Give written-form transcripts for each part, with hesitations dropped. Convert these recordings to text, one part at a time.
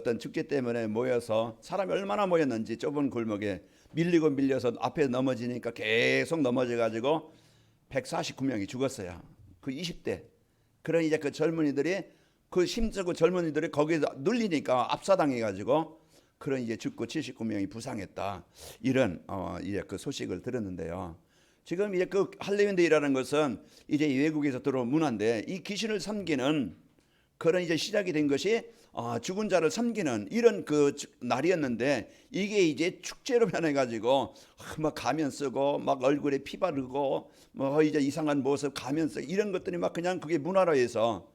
어떤 축제 때문에 모여서 사람이 얼마나 모였는지 좁은 골목에 밀리고 밀려서 앞에 넘어지니까 계속 넘어져 가지고 149명이 죽었어요. 그 20대. 그런 이제 그 젊은이들이 그 힘쓰고 젊은이들이 거기에 눌리니까 압사당해 가지고 그런 이제 죽고 79명이 부상했다. 이런 이제 그 소식을 들었는데요. 지금 이제 그 할로윈데이라는 것은 이제 외국에서 들어온 문화인데 이 귀신을 섬기는 그런 이제 시작이 된 것이 죽은 자를 섬기는 이런 그 날이었는데 이게 이제 축제로 변해가지고 막 가면 쓰고 막 얼굴에 피 바르고 뭐 이제 이상한 모습 가면 쓰고 이런 것들이 막 그냥 그게 문화로 해서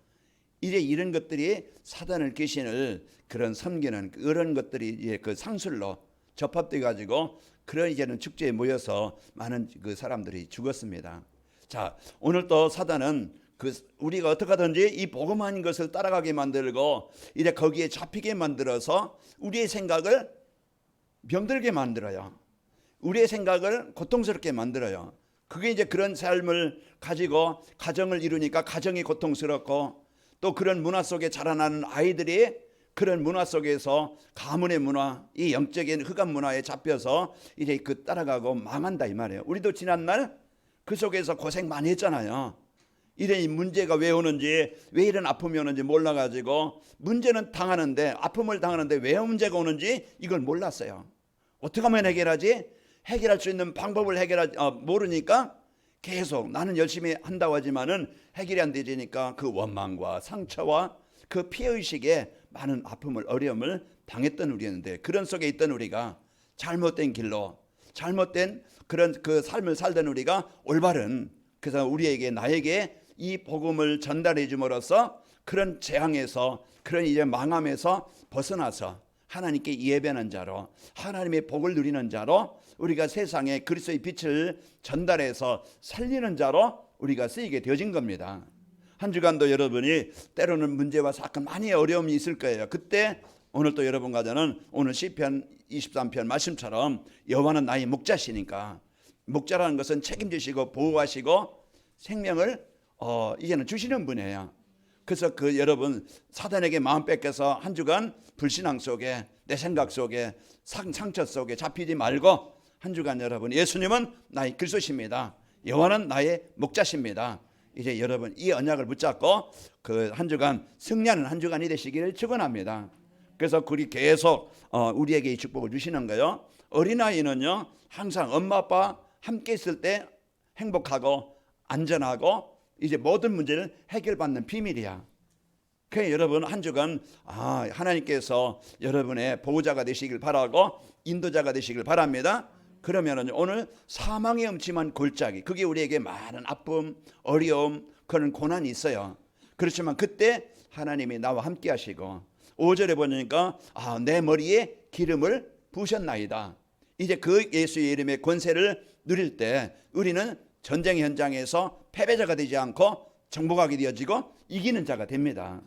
이제 이런 것들이 사단을 귀신을 그런 섬기는 그런 것들이 이제 그 상술로 접합돼 가지고 그런 이제는 축제에 모여서 많은 그 사람들이 죽었습니다. 자, 오늘 또 사단은 그 우리가 어떻게 하든지 이 복음한 것을 따라가게 만들고 이제 거기에 잡히게 만들어서 우리의 생각을 병들게 만들어요. 우리의 생각을 고통스럽게 만들어요. 그게 이제 그런 삶을 가지고 가정을 이루니까 가정이 고통스럽고 또 그런 문화 속에 자라나는 아이들이 그런 문화 속에서 가문의 문화, 이 영적인 흑암 문화에 잡혀서 이제 그 따라가고 망한다 이 말이에요. 우리도 지난날 그 속에서 고생 많이 했잖아요. 이런 문제가 왜 오는지, 왜 이런 아픔이 오는지 몰라가지고 문제는 당하는데 아픔을 당하는데 왜 문제가 오는지 이걸 몰랐어요. 어떻게 하면 해결하지? 해결할 수 있는 방법을 모르니까 계속 나는 열심히 한다고 하지만은 해결이 안 되니까 그 원망과 상처와 그 피해의식에 많은 아픔을 어려움을 당했던 우리였는데 그런 속에 있던 우리가 잘못된 길로 잘못된 그런 그 삶을 살던 우리가 올바른 그래서 우리에게 나에게 이 복음을 전달해 줌으로써 그런 재앙에서 그런 이제 망함에서 벗어나서 하나님께 예배하는 자로 하나님의 복을 누리는 자로 우리가 세상에 그리스도의 빛을 전달해서 살리는 자로 우리가 쓰이게 되어진 겁니다. 한 주간도 여러분이 때로는 문제와 사건 많이 어려움이 있을 거예요. 그때 오늘 또 여러분과 저는 오늘 시편 23편 말씀처럼 여호와는 나의 목자시니까 목자라는 것은 책임지시고 보호하시고 생명을 이제는 주시는 분이에요. 그래서 그 여러분 사단에게 마음 뺏겨서 한 주간 불신앙 속에 내 생각 속에 상처 속에 잡히지 말고 한 주간 여러분 예수님은 나의 그리스도십니다. 여호와는 나의 목자십니다. 이제 여러분 이 언약을 붙잡고 그 한 주간 승리하는 한 주간이 되시기를 축원합니다. 그래서 그리 계속 우리에게 이 축복을 주시는 거예요. 어린아이는요 항상 엄마 아빠 함께 있을 때 행복하고 안전하고 이제 모든 문제를 해결받는 비밀이야. 그래서 여러분 한 주간 하나님께서 여러분의 보호자가 되시길 바라고 인도자가 되시길 바랍니다. 그러면 오늘 사망의 음침한 골짜기 그게 우리에게 많은 아픔 어려움 그런 고난이 있어요. 그렇지만 그때 하나님이 나와 함께 하시고 5절에 보니까 내 머리에 기름을 부으셨나이다. 이제 그 예수의 이름의 권세를 누릴 때 우리는 전쟁 현장에서 패배자가 되지 않고 정복하게 되어지고 이기는 자가 됩니다.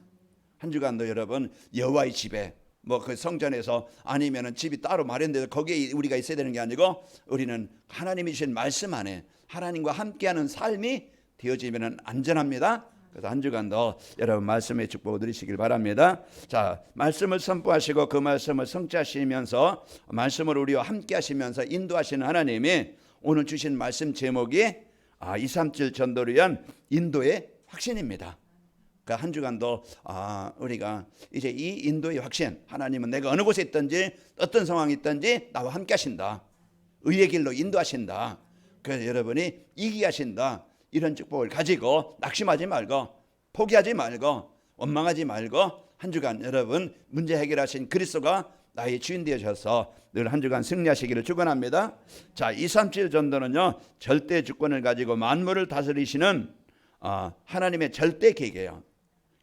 한 주간도 여러분 여호와의 집에 뭐 그 성전에서 아니면은 집이 따로 마련돼서 거기에 우리가 있어야 되는 게 아니고 우리는 하나님이 주신 말씀 안에 하나님과 함께하는 삶이 되어지면 안전합니다. 그래서 한 주간도 여러분 말씀의 축복을 누리시길 바랍니다. 자, 말씀을 선포하시고 그 말씀을 성취하시면서 말씀을 우리와 함께하시면서 인도하시는 하나님이 오늘 주신 말씀 제목이 237 전도를 위한 인도의 확신입니다. 그러니까 한 주간도 우리가 이제 이 인도의 확신 하나님은 내가 어느 곳에 있든지 어떤 상황이 있든지 나와 함께 하신다. 의의 길로 인도하신다. 그래서 여러분이 이기게 하신다. 이런 축복을 가지고 낙심하지 말고 포기하지 말고 원망하지 말고 한 주간 여러분 문제 해결하신 그리스도가 나의 주인 되셔서 늘 한 주간 승리하시기를 축원합니다. 자, 237 전도는요 절대 주권을 가지고 만물을 다스리시는 하나님의 절대 계획이에요.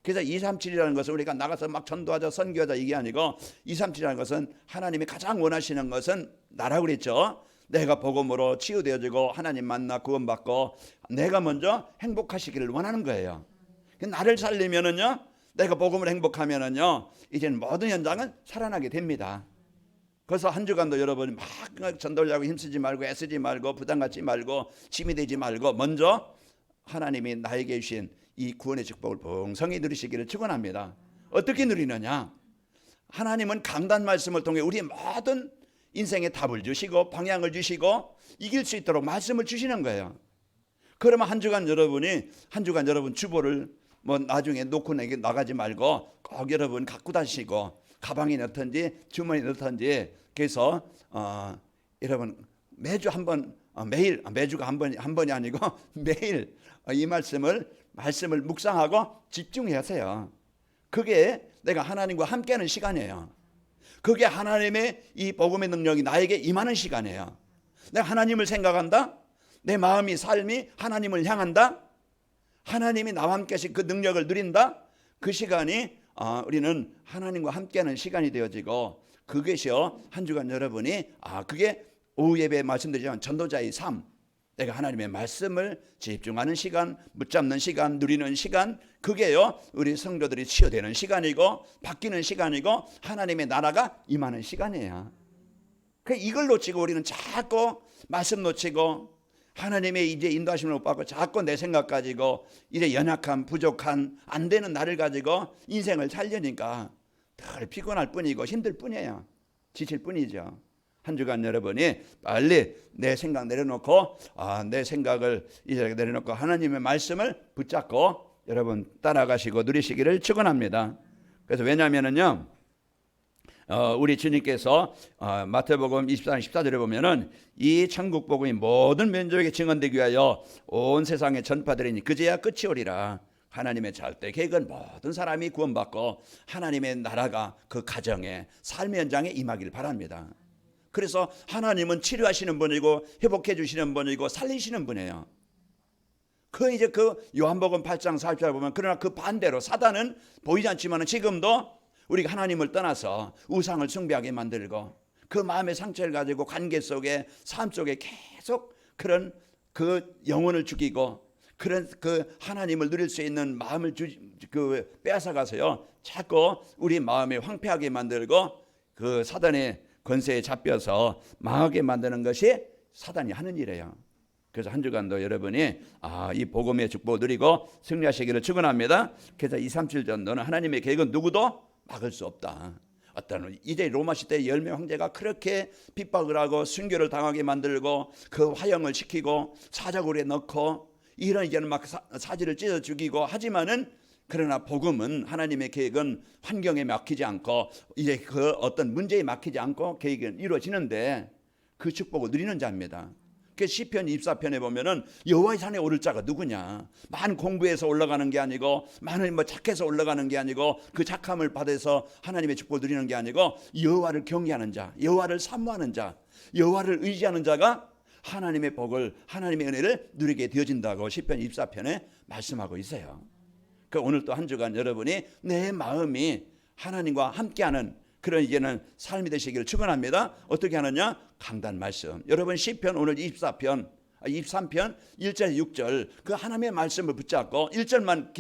그래서 237이라는 것은 우리가 나가서 막 전도하자 선교하자 이게 아니고 237이라는 것은 하나님이 가장 원하시는 것은 나라고 그랬죠. 내가 복음으로 치유되어지고 하나님 만나 구원받고 내가 먼저 행복하시기를 원하는 거예요. 나를 살리면은요 내가 복음으로 행복하면은요 이제는 모든 현장은 살아나게 됩니다. 그래서 한 주간도 여러분 막 전도하려고 힘쓰지 말고 애쓰지 말고 부담 갖지 말고 짐이 되지 말고 먼저 하나님이 나에게 주신 이 구원의 축복을 풍성히 누리시기를 축원합니다. 어떻게 누리느냐? 하나님은 강단 말씀을 통해 우리의 모든 인생에 답을 주시고 방향을 주시고 이길 수 있도록 말씀을 주시는 거예요. 그러면 한 주간 여러분 주보를 뭐 나중에 놓고 나가지 말고 꼭 여러분 갖고 다니시고 가방에 넣든지 주머니에 넣든지 그래서 여러분 매주 한 번 매주가 한 번이 아니고 매일 이 말씀을 묵상하고 집중하세요. 그게 내가 하나님과 함께하는 시간이에요. 그게 하나님의 이 복음의 능력이 나에게 임하는 시간이에요. 내가 하나님을 생각한다. 내 마음이 삶이 하나님을 향한다. 하나님이 나와 함께 하신 그 능력을 누린다. 그 시간이 우리는 하나님과 함께하는 시간이 되어지고 그것이요 한 주간 여러분이 그게 오후 예배에 말씀드리지만 전도자의 삶, 내가 하나님의 말씀을 집중하는 시간, 붙잡는 시간, 누리는 시간, 그게요 우리 성도들이 치유되는 시간이고 바뀌는 시간이고 하나님의 나라가 임하는 시간이에요. 이걸 놓치고 우리는 자꾸 말씀 놓치고 하나님의 이제 인도하심을 못 받고 자꾸 내 생각 가지고 이제 연약한 부족한 안 되는 나를 가지고 인생을 살려니까 덜 피곤할 뿐이고 힘들 뿐이에요. 지칠 뿐이죠. 한 주간 여러분이 빨리 내 생각 내려놓고 내 생각을 이제 내려놓고 하나님의 말씀을 붙잡고 여러분 따라가시고 누리시기를 축원합니다. 그래서 왜냐하면은요 우리 주님께서 마태복음 24장 14절에 보면은 이 천국 복음이 모든 민족에게 증언되기 위하여 온 세상에 전파되리니 그제야 끝이 오리라. 하나님의 절대 계획은 모든 사람이 구원받고 하나님의 나라가 그 가정에 삶의 현장에 임하기를 바랍니다. 그래서 하나님은 치료하시는 분이고 회복해 주시는 분이고 살리시는 분이에요. 이제 요한복음 8장 40절 보면 그러나 그 반대로 사단은 보이지 않지만 지금도 우리가 하나님을 떠나서 우상을 숭배하게 만들고 그 마음의 상처를 가지고 관계 속에 삶 속에 계속 그런 그 영혼을 죽이고 그런 그 하나님을 누릴 수 있는 마음을 빼앗아가서요 자꾸 우리 마음에 황폐하게 만들고 그 사단의 권세에 잡혀서 망하게 만드는 것이 사단이 하는 일이에요. 그래서 한 주간도 여러분이 이 복음의 축복을 누리고 승리하시기를 축원합니다. 그래서 237 전도는 하나님의 계획은 누구도 막을 수 없다. 이제 로마 시대 10명 황제가 그렇게 핍박을 하고 순교를 당하게 만들고 그 화형을 시키고 사자굴에 넣고 이런 막 사지를 찢어 죽이고 하지만은 그러나 복음은 하나님의 계획은 환경에 막히지 않고 이제 그 어떤 문제에 막히지 않고 계획은 이루어지는데 그 축복을 누리는 자입니다. 그 시편 24편에 보면은 여호와의 산에 오를 자가 누구냐? 많은 공부해서 올라가는 게 아니고 많은 착해서 올라가는 게 아니고 그 착함을 받아서 하나님의 축복을 누리는 게 아니고 여호와를 경외하는 자, 여호와를 사모하는 자, 여호와를 의지하는 자가 하나님의 복을 하나님의 은혜를 누리게 되어진다고 시편 24편에 말씀하고 있어요. 오늘 또 한 주간 여러분이 내 마음이 하나님과 함께하는 그런 이제는 삶이 되시기를 축원합니다. 어떻게 하느냐? 강단 말씀. 여러분 시편 오늘 23편 1절 6절 그 하나님의 말씀을 붙잡고 1절만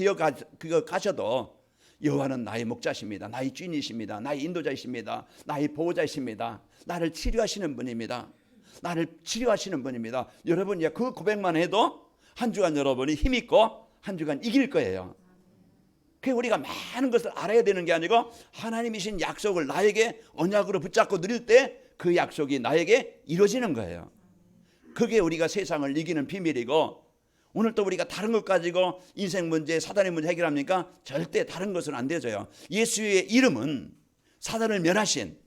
기억하셔도 여호와는 나의 목자십니다. 나의 주인이십니다. 나의 인도자이십니다. 나의 보호자이십니다. 나를 치료하시는 분입니다. 나를 치료하시는 분입니다. 여러분 그 고백만 해도 한 주간 여러분이 힘있고 한 주간 이길 거예요. 우리가 많은 것을 알아야 되는 게 아니고 하나님이신 약속을 나에게 언약으로 붙잡고 누릴 때 그 약속이 나에게 이루어지는 거예요. 그게 우리가 세상을 이기는 비밀이고 오늘 또 우리가 다른 것 가지고 인생 문제, 사단의 문제 해결합니까? 절대 다른 것은 안 되져요. 예수의 이름은 사단을 멸하신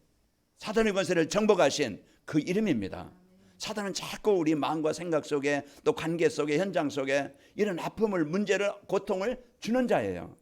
사단의 권세를 정복하신 그 이름입니다. 사단은 자꾸 우리 마음과 생각 속에 또 관계 속에 현장 속에 이런 아픔을 문제를 고통을 주는 자예요.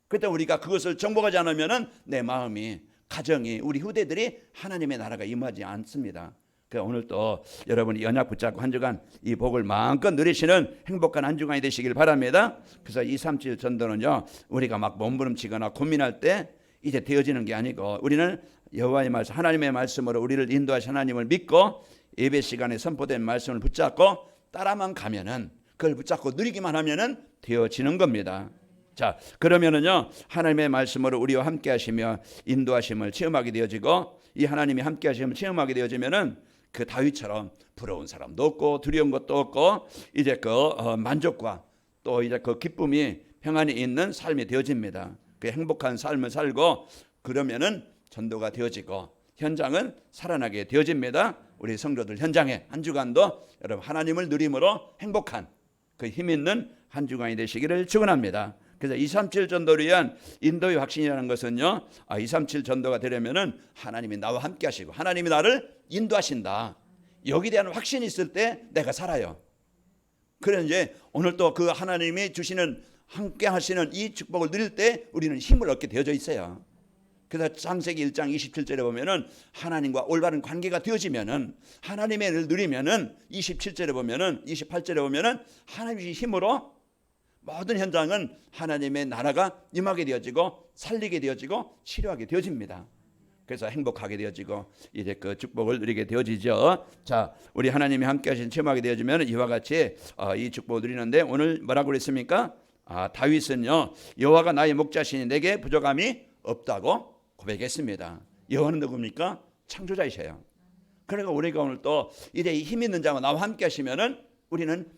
그때 우리가 그것을 정복하지 않으면 내 마음이 가정이 우리 후대들이 하나님의 나라가 임하지 않습니다. 오늘 또 여러분이 연약 붙잡고 한 주간 이 복을 마음껏 누리시는 행복한 한 주간이 되시길 바랍니다. 그래서 237 전도는요 우리가 막 몸부림치거나 고민할 때 이제 되어지는 게 아니고 우리는 여호와의 말씀 하나님의 말씀으로 우리를 인도하신 하나님을 믿고 예배 시간에 선포된 말씀을 붙잡고 따라만 가면은 그걸 붙잡고 누리기만 하면은 되어지는 겁니다. 자, 그러면은요 하나님의 말씀으로 우리와 함께 하시며 인도하심을 체험하게 되어지고 이 하나님이 함께 하심을 체험하게 되어지면은 그 다윗처럼 부러운 사람도 없고 두려운 것도 없고 이제 만족과 또 이제 그 기쁨이 평안이 있는 삶이 되어집니다. 그 행복한 삶을 살고 그러면은 전도가 되어지고 현장은 살아나게 되어집니다. 우리 성도들 현장에 한 주간도 여러분 하나님을 누림으로 행복한 그 힘 있는 한 주간이 되시기를 축원합니다. 그래서 237 전도를 위한 인도의 확신이라는 것은요, 237 전도가 되려면은 하나님이 나와 함께 하시고 하나님이 나를 인도하신다. 여기에 대한 확신이 있을 때 내가 살아요. 그래서 이제 오늘 또 그 하나님이 주시는 함께 하시는 이 축복을 누릴 때 우리는 힘을 얻게 되어져 있어요. 그래서 창세기 1장 27절에 보면은 하나님과 올바른 관계가 되어지면은 하나님의 을 누리면은 27절에 보면은 28절에 보면은 하나님의 힘으로 모든 현장은 하나님의 나라가 임하게 되어지고 살리게 되어지고 치료하게 되어집니다. 그래서 행복하게 되어지고 이제 그 축복을 누리게 되어지죠. 자, 우리 하나님이 함께 하신 체험하게 되어지면 이와 같이 이 축복을 누리는데 오늘 뭐라고 그랬습니까? 다윗은요, 여호와가 나의 목자시니 내게 부족함이 없다고 고백했습니다. 여호와는 누굽니까? 창조자이셔요. 그러니까 우리가 오늘 또 이제 힘 있는 자와 나와 함께 하시면은 우리는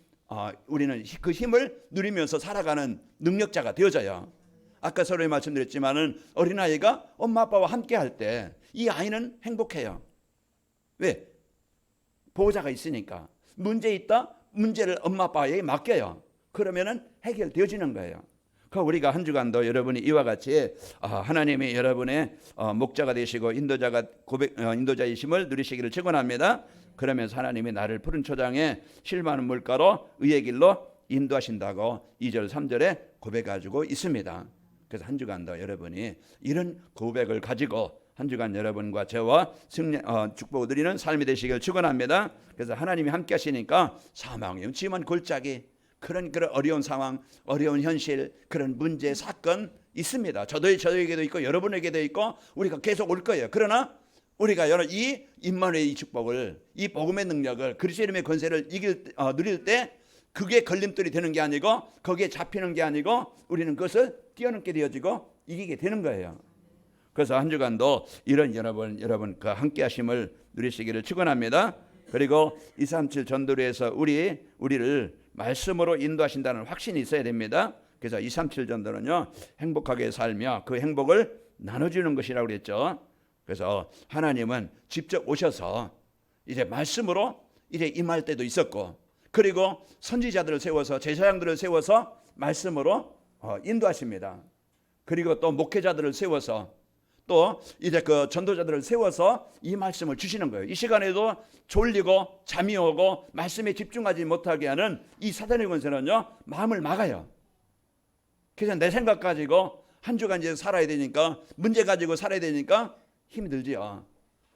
그 힘을 누리면서 살아가는 능력자가 되어져요. 아까 서로에 말씀드렸지만은 어린아이가 엄마 아빠와 함께 할 때 이 아이는 행복해요. 왜? 보호자가 있으니까. 문제 있다? 문제를 엄마 아빠에게 맡겨요. 그러면은 해결되어지는 거예요. 그 우리가 한 주간도 여러분이 이와 같이 하나님이 여러분의 목자가 되시고 인도자이심을 누리시기를 축원합니다. 그러면서 하나님이 나를 푸른 초장에 실마는 물가로 의의 길로 인도하신다고 2절 3절에 고백가지고 있습니다. 그래서 한 주간도 여러분이 이런 고백을 가지고 한 주간 여러분과 저와 축복을 드리는 삶이 되시길 축원합니다. 그래서 하나님이 함께 하시니까 사망, 영치만 골짜기 그런 어려운 상황, 어려운 현실, 그런 문제, 사건 있습니다. 저에게도 있고 여러분에게도 있고 우리가 계속 올 거예요. 그러나 우리가 이 임마누엘의 이 축복을, 이 복음의 능력을, 그리스도의 이름의 권세를 누릴 때 그게 걸림돌이 되는 게 아니고 거기에 잡히는 게 아니고 우리는 그것을 뛰어넘게 되어지고 이기게 되는 거예요. 그래서 한 주간도 이런 여러분 그 함께 하심을 누리시기를 축원합니다. 그리고 237 전도회에서 우리를 말씀으로 인도하신다는 확신이 있어야 됩니다. 그래서 237 전도는요, 행복하게 살며 그 행복을 나눠주는 것이라고 그랬죠. 그래서 하나님은 직접 오셔서 이제 말씀으로 이제 임할 때도 있었고, 그리고 선지자들을 세워서 제사장들을 세워서 말씀으로 인도하십니다. 그리고 또 목회자들을 세워서 또 이제 그 전도자들을 세워서 이 말씀을 주시는 거예요. 이 시간에도 졸리고 잠이 오고 말씀에 집중하지 못하게 하는 이 사단의 권세는요, 마음을 막아요. 그래서 내 생각 가지고 한 주간 이제 살아야 되니까, 문제 가지고 살아야 되니까 힘이 들지요.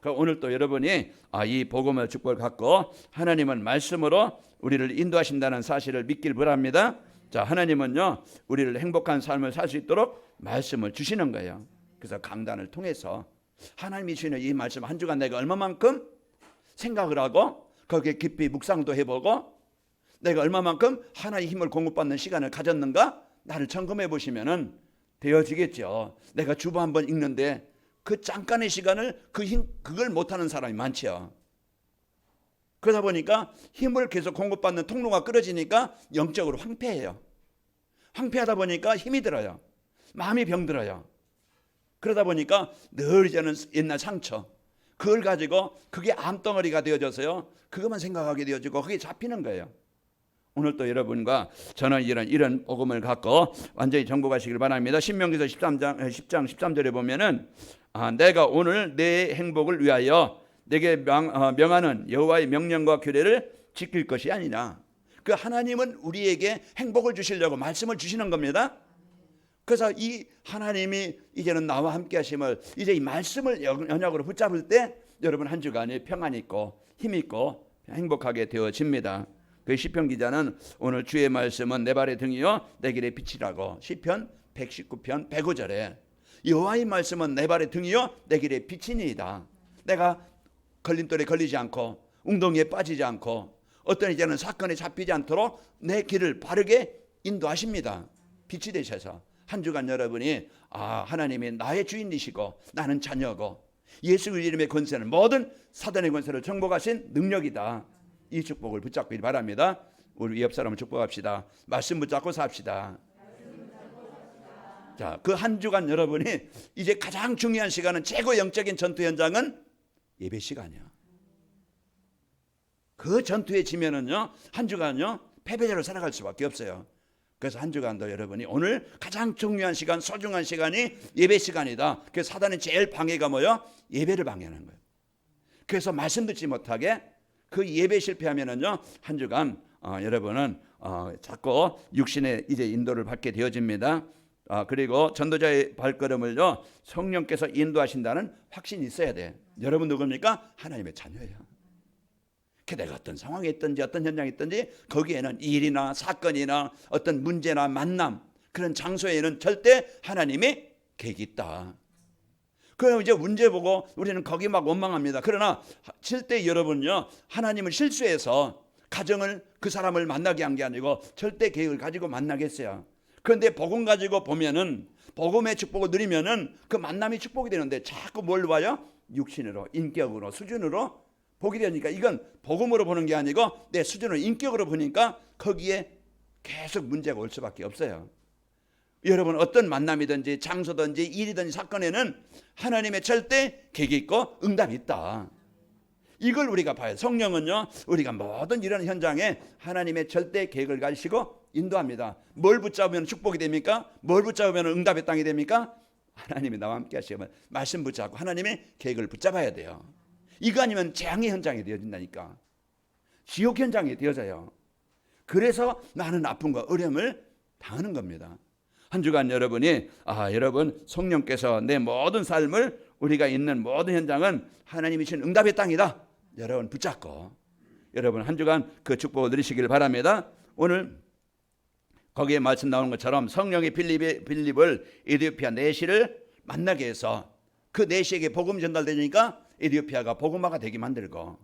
그러니까 오늘 또 여러분이 이 복음의 축복을 갖고 하나님은 말씀으로 우리를 인도하신다는 사실을 믿길 바랍니다. 자, 하나님은요, 우리를 행복한 삶을 살 수 있도록 말씀을 주시는 거예요. 그래서 강단을 통해서 하나님이 주시는 이 말씀 한 주간 내가 얼마만큼 생각을 하고 거기에 깊이 묵상도 해보고 내가 얼마만큼 하나님의 힘을 공급받는 시간을 가졌는가 나를 점검해 보시면은 되어지겠죠. 내가 주보 한번 읽는데 그 잠깐의 시간을 그걸 못하는 사람이 많지요. 그러다 보니까 힘을 계속 공급받는 통로가 끊어지니까 영적으로 황폐해요. 황폐하다 보니까 힘이 들어요. 마음이 병들어요. 그러다 보니까 늘 이제는 옛날 상처, 그걸 가지고 그게 암덩어리가 되어져서요, 그것만 생각하게 되어지고 그게 잡히는 거예요. 오늘 또 여러분과 저는 이런 복음을 갖고 완전히 정복하시길 바랍니다. 신명기서 10장 13절에 보면은 내가 오늘 내 행복을 위하여 내게 명하는 여호와의 명령과 규례를 지킬 것이 아니냐. 그 하나님은 우리에게 행복을 주시려고 말씀을 주시는 겁니다. 그래서 이 하나님이 이제는 나와 함께 하심을 이제 이 말씀을 연약으로 붙잡을 때 여러분 한 주간이 평안 있고 힘 있고 행복하게 되어집니다. 그 시편 기자는 오늘 주의 말씀은 내 발의 등이요 내 길의 빛이라고 시편 119편 105절에 여호와의 말씀은 내 발의 등이요 내 길의 빛이니이다. 내가 걸림돌에 걸리지 않고 웅덩이에 빠지지 않고 어떤 이제는 사건에 잡히지 않도록 내 길을 바르게 인도하십니다. 빛이 되셔서 한 주간 여러분이 하나님이 나의 주인이시고 나는 자녀고 예수 이름의 권세는 모든 사단의 권세를 정복하신 능력이다. 이 축복을 붙잡길 바랍니다. 우리 옆 사람을 축복합시다. 말씀 붙잡고 삽시다. 자, 자, 그 한 주간 여러분이 이제 가장 중요한 시간은 최고 영적인 전투 현장은 예배 시간이야. 그 전투에 지면은요, 한 주간요, 패배자로 살아갈 수밖에 없어요. 그래서 한 주간도 여러분이 오늘 가장 중요한 시간, 소중한 시간이 예배 시간이다. 그래서 사단의 제일 방해가 뭐예요? 예배를 방해하는 거예요. 그래서 말씀 듣지 못하게 그 예배 실패하면은요, 한 주간 여러분은 자꾸 육신의 이제 인도를 받게 되어집니다. 그리고 전도자의 발걸음을요, 성령께서 인도하신다는 확신이 있어야 돼. 여러분 누굽니까? 하나님의 자녀예요. 내가 어떤 상황에 있든지 어떤 현장에 있든지 거기에는 일이나 사건이나 어떤 문제나 만남, 그런 장소에는 절대 하나님의 계획이 있다. 그럼 이제 문제 보고 우리는 거기 막 원망합니다. 그러나 절대 여러분요, 하나님을 실수해서 가정을, 그 사람을 만나게 한 게 아니고 절대 계획을 가지고 만나겠어요. 그런데 복음 가지고 보면은, 복음의 축복을 누리면은 그 만남이 축복이 되는데 자꾸 뭘 봐요? 육신으로, 인격으로, 수준으로 보게 되니까 이건 복음으로 보는 게 아니고 내 수준으로, 인격으로 보니까 거기에 계속 문제가 올 수밖에 없어요. 여러분 어떤 만남이든지 장소든지 일이든지 사건에는 하나님의 절대 계획이 있고 응답이 있다. 이걸 우리가 봐요. 성령은요, 우리가 모든 이런 현장에 하나님의 절대 계획을 가지시고 인도합니다. 뭘 붙잡으면 축복이 됩니까? 뭘 붙잡으면 응답의 땅이 됩니까? 하나님이 나와 함께 하시면 말씀 붙잡고 하나님의 계획을 붙잡아야 돼요. 이거 아니면 재앙의 현장이 되어진다니까. 지옥 현장이 되어져요. 그래서 나는 아픔과 어려움을 당하는 겁니다. 한 주간 여러분이 여러분 성령께서 내 모든 삶을, 우리가 있는 모든 현장은 하나님이 주신 응답의 땅이다. 여러분 붙잡고 여러분 한 주간 그 축복을 누리시길 바랍니다. 오늘 거기에 말씀 나오는 것처럼 성령이 빌립을 에디오피아 내시를 만나게 해서 그 내시에게 복음 전달되니까 에디오피아가 복음화가 되게 만들고,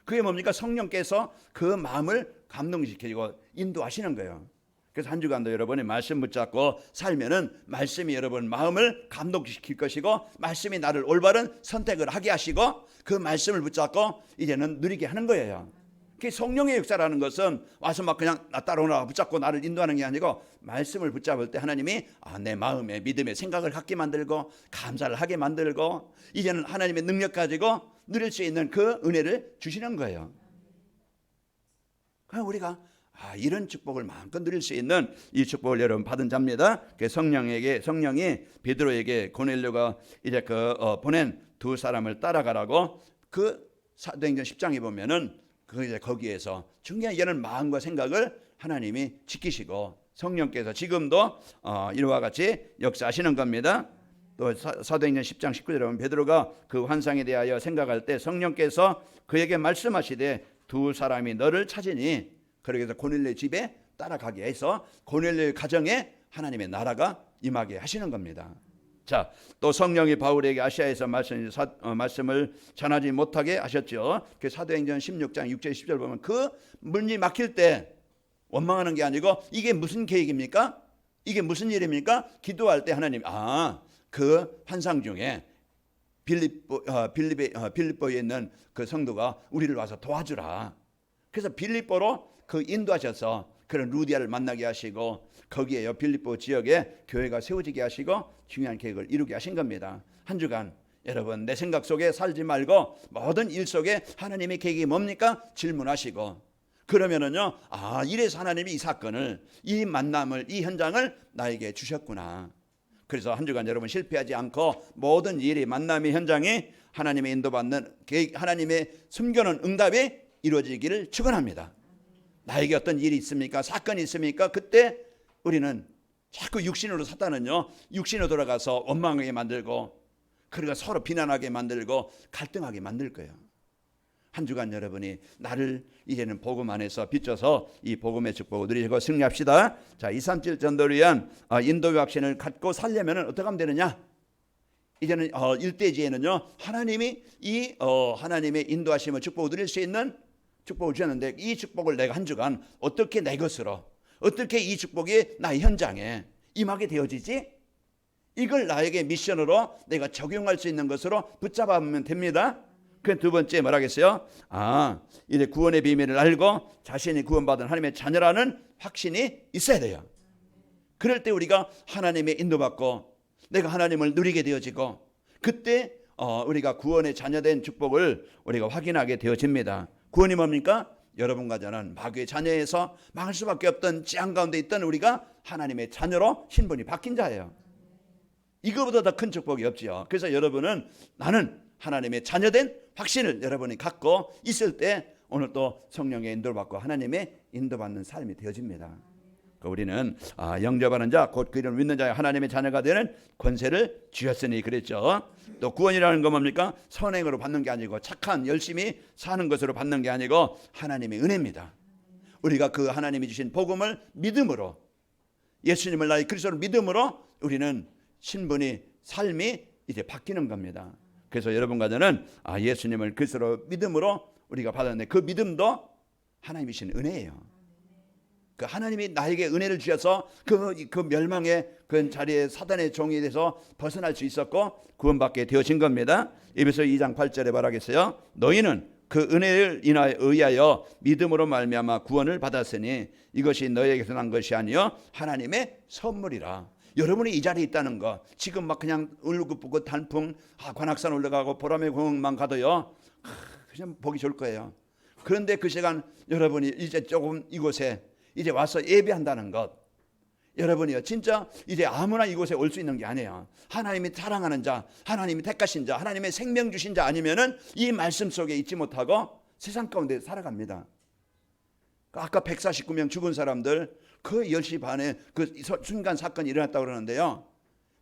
그게 뭡니까? 성령께서 그 마음을 감동시키고 인도하시는 거예요. 그래서 한 주간도 여러분이 말씀 붙잡고 살면은 말씀이 여러분 마음을 감동시킬 것이고, 말씀이 나를 올바른 선택을 하게 하시고, 그 말씀을 붙잡고 이제는 누리게 하는 거예요. 그 성령의 역사라는 것은 와서 막 그냥 나 따라오라 붙잡고 나를 인도하는 게 아니고, 말씀을 붙잡을 때 하나님이 내 마음에 믿음의 생각을 갖게 만들고 감사를 하게 만들고, 이제는 하나님의 능력 가지고 누릴 수 있는 그 은혜를 주시는 거예요. 그럼 우리가 이런 축복을 마음껏 누릴 수 있는 이 축복을 여러분 받은 자입니다. 성령이 베드로에게 고넬료가 이제 보낸 두 사람을 따라가라고 그 사도행전 10장에 보면은 이제 거기에서 중요한 이런 마음과 생각을 하나님이 지키시고, 성령께서 지금도 이와 같이 역사하시는 겁니다. 또 사도행전 10장 19절에 보면 베드로가 그 환상에 대하여 생각할 때 성령께서 그에게 말씀하시되 두 사람이 너를 찾으니, 그러게서 고넬료의 집에 따라가게 해서 고넬료의 가정에 하나님의 나라가 임하게 하시는 겁니다. 자, 또 성령이 바울에게 아시아에서 말씀을 전하지 못하게 하셨죠. 그 사도행전 16장 6절 10절 보면 그 문이 막힐 때 원망하는 게 아니고 이게 무슨 계획입니까? 이게 무슨 일입니까? 기도할 때 하나님 그 환상 중에 빌립보에 있는 그 성도가 우리를 와서 도와주라. 그래서 빌립보로 그 인도하셔서 그런 루디아를 만나게 하시고, 거기에 빌립보 지역에 교회가 세워지게 하시고 중요한 계획을 이루게 하신 겁니다. 한 주간 여러분 내 생각 속에 살지 말고 모든 일 속에 하나님의 계획이 뭡니까? 질문하시고, 그러면은요 이래서 하나님이 이 사건을, 이 만남을, 이 현장을 나에게 주셨구나. 그래서 한 주간 여러분 실패하지 않고 모든 일이, 만남의 현장이 하나님의 인도받는 계획, 하나님의 숨겨놓은 응답이 이루어지기를 축원합니다. 나에게 어떤 일이 있습니까? 사건이 있습니까? 그때 우리는 자꾸 육신으로, 사탄은요 육신으로 돌아가서 원망하게 만들고, 그리고 서로 비난하게 만들고 갈등하게 만들 거예요. 한 주간 여러분이 나를 이제는 복음 안에서 비춰서 이 복음의 축복을 누리고 승리합시다. 자, 237 전도를 위한 인도의 확신을 갖고 살려면 어떻게 하면 되느냐? 이제는 일대지에는요 하나님이 하나님의 인도하심을 축복을 누릴 수 있는 축복을 주셨는데, 이 축복을 내가 한 주간 어떻게 내 것으로, 어떻게 이 축복이 나의 현장에 임하게 되어지지? 이걸 나에게 미션으로 내가 적용할 수 있는 것으로 붙잡으면 됩니다. 그 두 번째 뭐라겠어요? 이제 구원의 비밀을 알고 자신이 구원받은 하나님의 자녀라는 확신이 있어야 돼요. 그럴 때 우리가 하나님의 인도받고 내가 하나님을 누리게 되어지고 그때 우리가 구원의 자녀된 축복을 우리가 확인하게 되어집니다. 구원이 뭡니까? 여러분과 저는 마귀의 자녀에서 망할 수밖에 없던 재앙 가운데 있던 우리가 하나님의 자녀로 신분이 바뀐 자예요. 이거보다 더 큰 축복이 없지요. 그래서 여러분은 나는 하나님의 자녀된 확신을 여러분이 갖고 있을 때 오늘 또 성령의 인도를 받고 하나님의 인도받는 삶이 되어집니다. 우리는 영접하는 자 곧 그 이름을 믿는 자의 하나님의 자녀가 되는 권세를 주셨으니 그랬죠. 또 구원이라는 건 뭡니까? 선행으로 받는 게 아니고 착한 열심히 사는 것으로 받는 게 아니고 하나님의 은혜입니다. 우리가 그 하나님이 주신 복음을 믿음으로 예수님을 나의 그리스도를 믿음으로 우리는 신분이 삶이 이제 바뀌는 겁니다. 그래서 여러분과 저는 예수님을 그리스도로 믿음으로 우리가 받았는데 그 믿음도 하나님이 주신 은혜예요. 그 하나님이 나에게 은혜를 주셔서 그 멸망의 그 자리에 사단의 종이 돼서 벗어날 수 있었고 구원받게 되어진 겁니다. 에베소 2장 8절에 말하겠어요. 너희는 그 은혜를 의하여 믿음으로 말미암아 구원을 받았으니 이것이 너희에게서 난 것이 아니요 하나님의 선물이라. 여러분이 이 자리에 있다는 거 지금 막 그냥 울긋불긋 단풍 관악산 올라가고 보라매 공원만 가도요 그냥 보기 좋을 거예요. 그런데 그 시간 여러분이 이제 조금 이곳에 이제 와서 예배한다는 것 여러분이요 진짜 이제 아무나 이곳에 올 수 있는 게 아니에요. 하나님이 사랑하는 자, 하나님이 택하신 자, 하나님의 생명 주신 자 아니면은 이 말씀 속에 있지 못하고 세상 가운데 살아갑니다. 아까 149명 죽은 사람들 그 10시 반에 그 순간 사건이 일어났다고 그러는데요.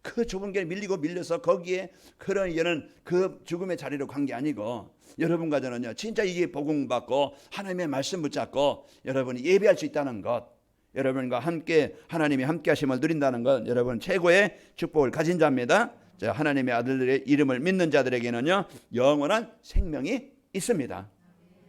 그 좁은 길에 밀려서 거기에 그러니까는 그 죽음의 자리로 간 게 아니고 여러분과 저는요 진짜 이게 복음 받고 하나님의 말씀 붙잡고 여러분이 예배할 수 있다는 것, 여러분과 함께 하나님이 함께 하심을 누린다는 것, 여러분 최고의 축복을 가진 자입니다. 하나님의 아들들의 이름을 믿는 자들에게는요 영원한 생명이 있습니다.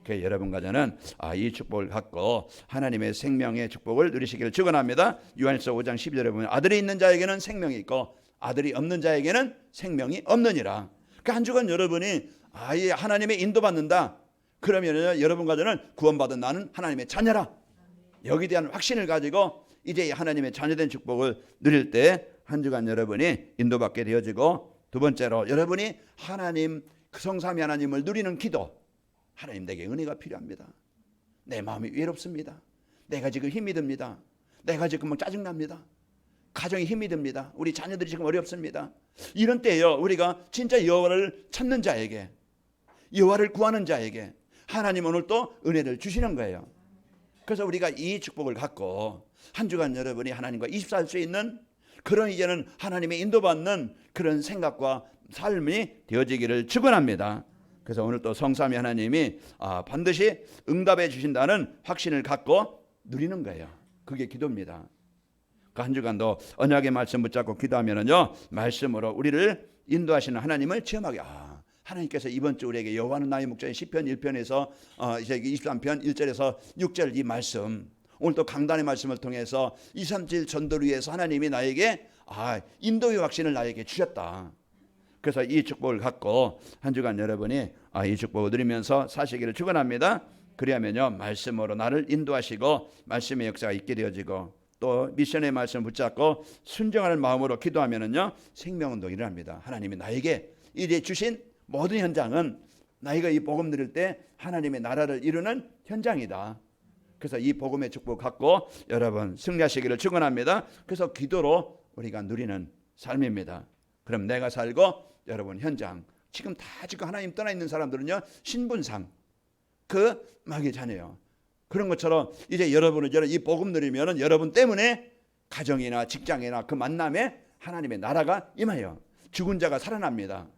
그래서 여러분과 저는 이 축복을 갖고 하나님의 생명의 축복을 누리시기를 축원합니다. 요한일서 5장 12절에 보면 아들이 있는 자에게는 생명이 있고 아들이 없는 자에게는 생명이 없느니라. 그러니까 한 주간 여러분이 하나님의 인도받는다. 그러면 여러분과 저는 구원받은 나는 하나님의 자녀라. 여기에 대한 확신을 가지고 이제 하나님의 자녀된 축복을 누릴 때 한 주간 여러분이 인도받게 되어지고 두 번째로 여러분이 하나님 그 성삼위 하나님을 누리는 기도. 하나님 내게 은혜가 필요합니다. 내 마음이 외롭습니다. 내가 지금 힘이 듭니다. 내가 지금 막 짜증납니다. 가정이 힘이 듭니다. 우리 자녀들이 지금 어렵습니다. 이런 때요 우리가 진짜 여호와를 찾는 자에게 여호와를 구하는 자에게 하나님 오늘 또 은혜를 주시는 거예요. 그래서 우리가 이 축복을 갖고 한 주간 여러분이 하나님과 24할 수 있는 그런 이제는 하나님의 인도받는 그런 생각과 삶이 되어지기를 축원합니다. 그래서 오늘 또 성삼위 하나님이 반드시 응답해 주신다는 확신을 갖고 누리는 거예요. 그게 기도입니다. 한 주간도 언약의 말씀 붙잡고 기도하면은요 말씀으로 우리를 인도하시는 하나님을 체험하게 하나님께서 이번 주 우리에게 여호와는 나의 목자인 시편 1편에서 이제 23편 1절에서 6절 이 말씀 오늘 또 강단의 말씀을 통해서 237 전도를 위해서 하나님이 나에게 인도의 확신을 나에게 주셨다. 그래서 이 축복을 갖고 한 주간 여러분이 이 축복을 누리면서 사시기를 축원합니다. 그리하면요 말씀으로 나를 인도하시고 말씀의 역사가 있게 되어지고 또 미션의 말씀을 붙잡고 순종하는 마음으로 기도하면은요 생명운동이 일어납니다. 하나님이 나에게 이제 주신 모든 현장은 나이가 이 복음 들을 때 하나님의 나라를 이루는 현장이다. 그래서 이 복음의 축복 갖고 여러분 승리하시기를 축원합니다. 그래서 기도로 우리가 누리는 삶입니다. 그럼 내가 살고 여러분 현장 지금 하나님 떠나 있는 사람들은요 신분상 그 마귀의 자녀예요. 그런 것처럼 이제 여러분은 이 복음 누리면은 여러분 때문에 가정이나 직장이나 그 만남에 하나님의 나라가 임하여 죽은 자가 살아납니다.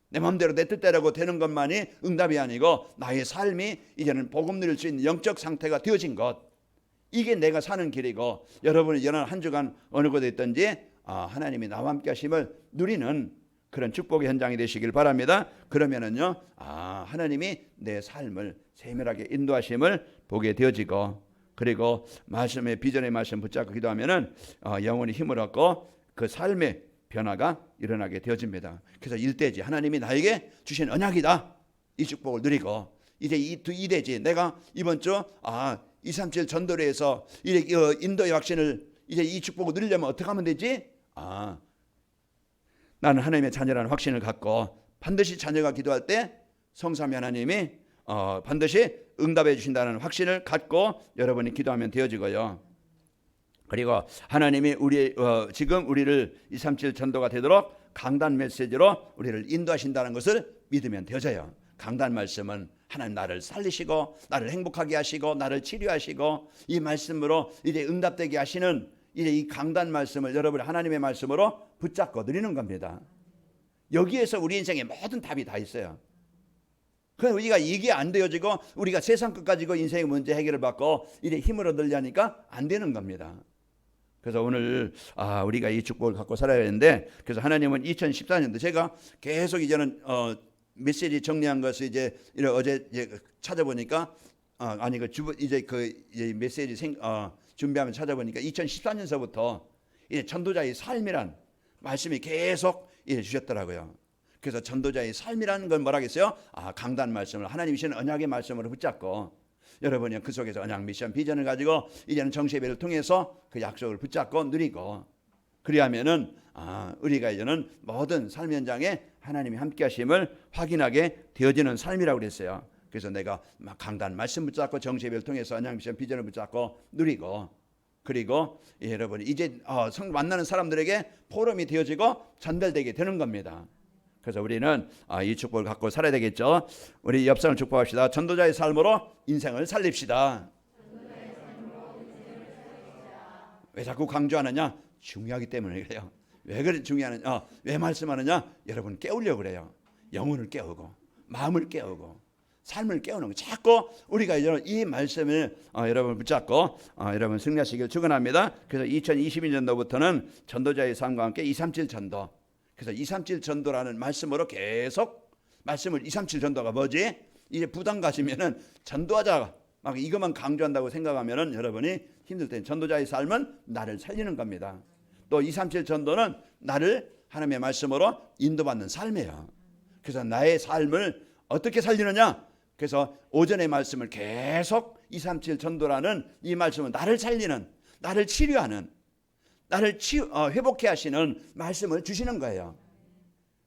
내 마음대로 내 뜻대로 되는 것만이 응답이 아니고 나의 삶이 이제는 복음 누릴 수 있는 영적 상태가 되어진 것, 이게 내가 사는 길이고 여러분이 이제는 한 주간 어느 곳에 있든지 하나님이 나와 함께 하심을 누리는 그런 축복의 현장이 되시길 바랍니다. 그러면은요 하나님이 내 삶을 세밀하게 인도하심을 보게 되어지고 그리고 말씀의 비전의 말씀 붙잡고 기도하면은 영원히 힘을 얻고 그 삶의 변화가 일어나게 되어집니다. 그래서 일대지 하나님이 나에게 주신 언약이다. 이 축복을 누리고 이제 이대지 내가 이번 주 237 전도회에서 인도의 확신을 이제 이 축복을 누리려면 어떻게 하면 되지? 나는 하나님의 자녀라는 확신을 갖고 반드시 자녀가 기도할 때 성삼위 하나님이 반드시 응답해 주신다는 확신을 갖고 여러분이 기도하면 되어지고요. 그리고 하나님이 지금 우리를 237 전도가 되도록 강단 메시지로 우리를 인도하신다는 것을 믿으면 되어져요. 강단 말씀은 하나님 나를 살리시고 나를 행복하게 하시고 나를 치료하시고 이 말씀으로 이제 응답되게 하시는 이제 이 강단 말씀을 여러분 하나님의 말씀으로 붙잡고 누리는 겁니다. 여기에서 우리 인생의 모든 답이 다 있어요. 그래서 우리가 이게 안 되어지고 우리가 세상 끝까지 인생의 문제 해결을 받고 이제 힘을 얻으려니까 안 되는 겁니다. 그래서 오늘 우리가 이 축복을 갖고 살아야 되는데, 그래서 하나님은 2014년도 제가 계속 이제는 메시지 정리한 것을 이제 어제 찾아보니까 이제 메시지 준비하면 찾아보니까 2014년서부터 이제 전도자의 삶이란 말씀이 계속 주셨더라고요. 그래서 전도자의 삶이라는 건 뭐라겠어요? 강단 말씀을 하나님이 주시는 언약의 말씀으로 붙잡고 여러분이 그 속에서 언약 미션 비전을 가지고 이제는 정시예배를 통해서 그 약속을 붙잡고 누리고, 그리하면은 우리가 이제는 모든 삶 현장에 하나님이 함께 하심을 확인하게 되어지는 삶이라고 그랬어요. 그래서 내가 막 강단 말씀 붙잡고 정시예배를 통해서 언약 미션 비전을 붙잡고 누리고, 그리고 여러분 이제 만나는 사람들에게 포럼이 되어지고 전달되게 되는 겁니다. 그래서 우리는 이 축복을 갖고 살아야 되겠죠. 우리 옆 사람을 축복합시다. 전도자의 삶으로 인생을 살립시다. 왜 자꾸 강조하느냐? 중요하기 때문에 그래요. 왜 그래 중요하느냐? 왜 말씀하느냐? 여러분 깨우려고 그래요. 영혼을 깨우고 마음을 깨우고 삶을 깨우는 거. 자꾸 우리가 이 말씀을 여러분 붙잡고 여러분 승리하시길 축원합니다. 그래서 2022년도부터는 전도자의 삶과 함께 237 전도. 그래서 237 전도라는 말씀으로 계속 말씀을 237 전도가 뭐지? 이제 부담 가지면은 전도하자 막 이것만 강조한다고 생각하면은 여러분이 힘들 때 전도자의 삶은 나를 살리는 겁니다. 또 237 전도는 나를 하나님의 말씀으로 인도받는 삶이에요. 그래서 나의 삶을 어떻게 살리느냐? 그래서 오전의 말씀을 계속 237 전도라는 이 말씀은 나를 살리는, 나를 치료하는, 나를 회복해 하시는 말씀을 주시는 거예요.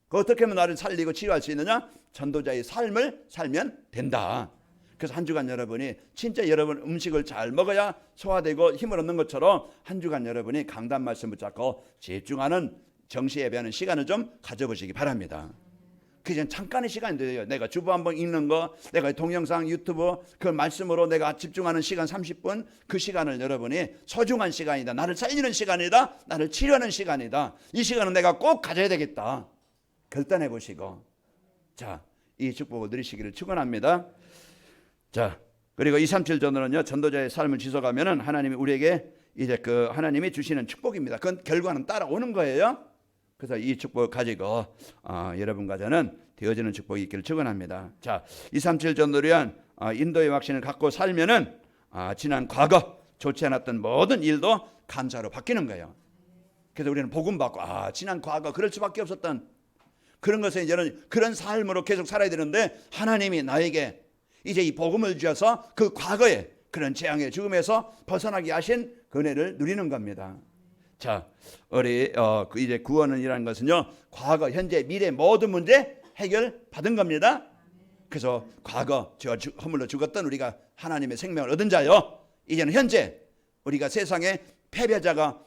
어떻게 하면 나를 살리고 치료할 수 있느냐? 전도자의 삶을 살면 된다. 그래서 한 주간 여러분이 진짜 여러분 음식을 잘 먹어야 소화되고 힘을 얻는 것처럼 한 주간 여러분이 강단 말씀 붙잡고 집중하는 정시 예배하는 시간을 좀 가져보시기 바랍니다. 그냥 잠깐의 시간인데요. 내가 주보 한번 읽는 거, 내가 동영상 유튜브 그 말씀으로 내가 집중하는 시간 30분, 그 시간을 여러분이 소중한 시간이다. 나를 살리는 시간이다. 나를 치료하는 시간이다. 이 시간은 내가 꼭 가져야 되겠다. 결단해 보시고, 자, 이 축복을 누리시기를 축원합니다. 자, 그리고 237 전도는요, 전도자의 삶을 지속하면은 하나님이 우리에게 이제 그 하나님이 주시는 축복입니다. 그건 결과는 따라오는 거예요. 그래서 이 축복을 가지고 여러분과 저는 되어지는 축복이 있기를 축원합니다. 자, 237 전도를 위한 인도의 확신을 갖고 살면은 지난 과거 좋지 않았던 모든 일도 감사로 바뀌는 거예요. 그래서 우리는 복음 받고 지난 과거 그럴 수밖에 없었던 그런 것에 이제는 그런 삶으로 계속 살아야 되는데 하나님이 나에게 이제 이 복음을 주셔서 그 과거의 그런 재앙의 죽음에서 벗어나게 하신 은혜를 누리는 겁니다. 자, 우리 이제 구원이라는 것은요, 과거, 현재, 미래 모든 문제 해결 받은 겁니다. 그래서 과거 죄와 허물로 죽었던 우리가 하나님의 생명을 얻은 자요. 이제는 현재 우리가 세상의 패배자가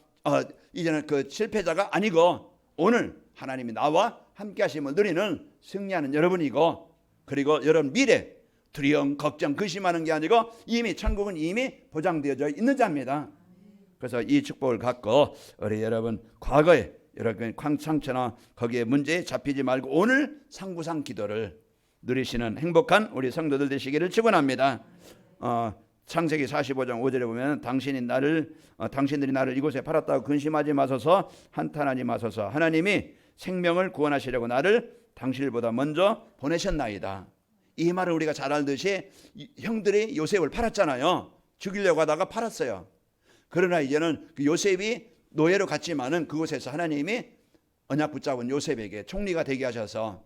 이제는 그 실패자가 아니고 오늘 하나님이 나와 함께하심을 누리는 승리하는 여러분이고, 그리고 여러분 미래 두려움, 걱정, 근심하는 게 아니고 이미 천국은 이미 보장되어져 있는 자입니다. 그래서 이 축복을 갖고 우리 여러분 과거에 여러분 상처나 거기에 문제에 잡히지 말고 오늘 상부상 기도를 누리시는 행복한 우리 성도들 되시기를 축원합니다. 창세기 45장 5절에 보면 당신들이 나를 이곳에 팔았다고 근심하지 마소서, 한탄하지 마소서. 하나님이 생명을 구원하시려고 나를 당신보다 먼저 보내셨나이다. 이 말을 우리가 잘 알듯이 형들이 요셉을 팔았잖아요. 죽이려고 하다가 팔았어요. 그러나 이제는 그 요셉이 노예로 갔지만은 그곳에서 하나님이 언약 붙잡은 요셉에게 총리가 되게 하셔서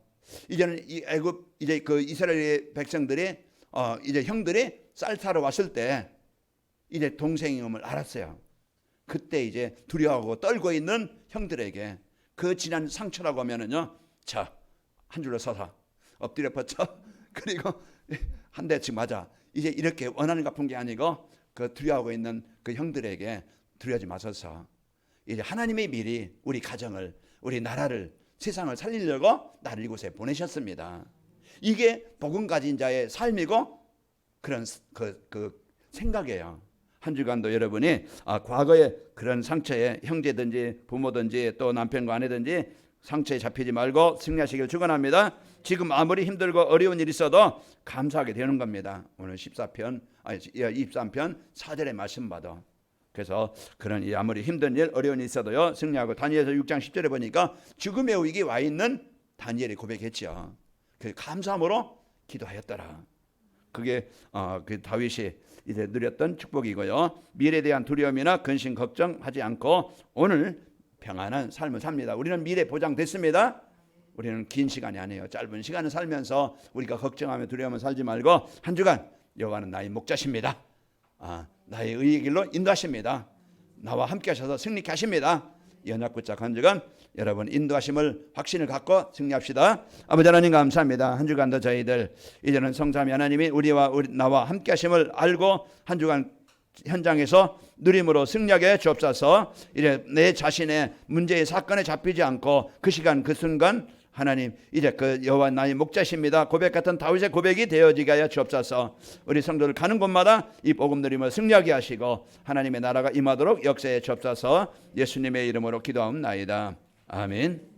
이제는 이 애굽 이제 그 이스라엘 백성들이 이제 형들이 쌀 타러 왔을 때 이제 동생임을 알았어요. 그때 이제 두려워하고 떨고 있는 형들에게 그 지난 상처라고 하면은요, 자, 한 줄로 서서 엎드려 뻗쳐 그리고 한 대씩 맞아. 이제 이렇게 원하는 갚은 게 아니고 그 두려워하고 있는 그 형들에게 두려워하지 마소서. 이제 하나님의 미리 우리 가정을, 우리 나라를, 세상을 살리려고 나를 이곳에 보내셨습니다. 이게 복음 가진 자의 삶이고 그런 그 생각이에요. 한 주간도 여러분이 과거에 그런 상처에 형제든지 부모든지 또 남편과 아내든지 상처에 잡히지 말고 승리하시길 축원합니다. 지금 아무리 힘들고 어려운 일이 있어도 감사하게 되는 겁니다. 오늘 23편 4절의 말씀 받아. 그래서 그런 아무리 힘든 일 어려운 일이 있어도요 승리하고. 다니엘서 6장 10절에 보니까 죽음의 위기에 와 있는 다니엘이 고백했죠. 그 감사함으로 기도하였더라. 그게 그 다윗이 이제 누렸던 축복이고요. 미래에 대한 두려움이나 근심 걱정하지 않고 오늘 평안한 삶을 삽니다. 우리는 미래 보장됐습니다. 우리는 긴 시간이 아니에요. 짧은 시간을 살면서 우리가 걱정하며 두려워하며 살지 말고 한 주간 여호와는 나의 목자십니다. 나의 의의 길로 인도하십니다. 나와 함께 하셔서 승리케 하십니다. 이 언약 붙잡고 한 주간 여러분 인도하심을 확신을 갖고 승리합시다. 아버지 하나님 감사합니다. 한 주간도 저희들 이제는 성삼위 하나님이 나와 함께 하심을 알고 한 주간 현장에서 누림으로 승리하게 주옵소서. 이제 내 자신의 문제의 사건에 잡히지 않고 그 시간 그 순간 하나님 이제 그 여호와 나의 목자십니다 고백 같은 다윗의 고백이 되어지게 하여 주옵소서. 우리 성도들 가는 곳마다 이 복음 누림을 승리하게 하시고 하나님의 나라가 임하도록 역사해 주옵소서. 예수님의 이름으로 기도하옵나이다. 아멘.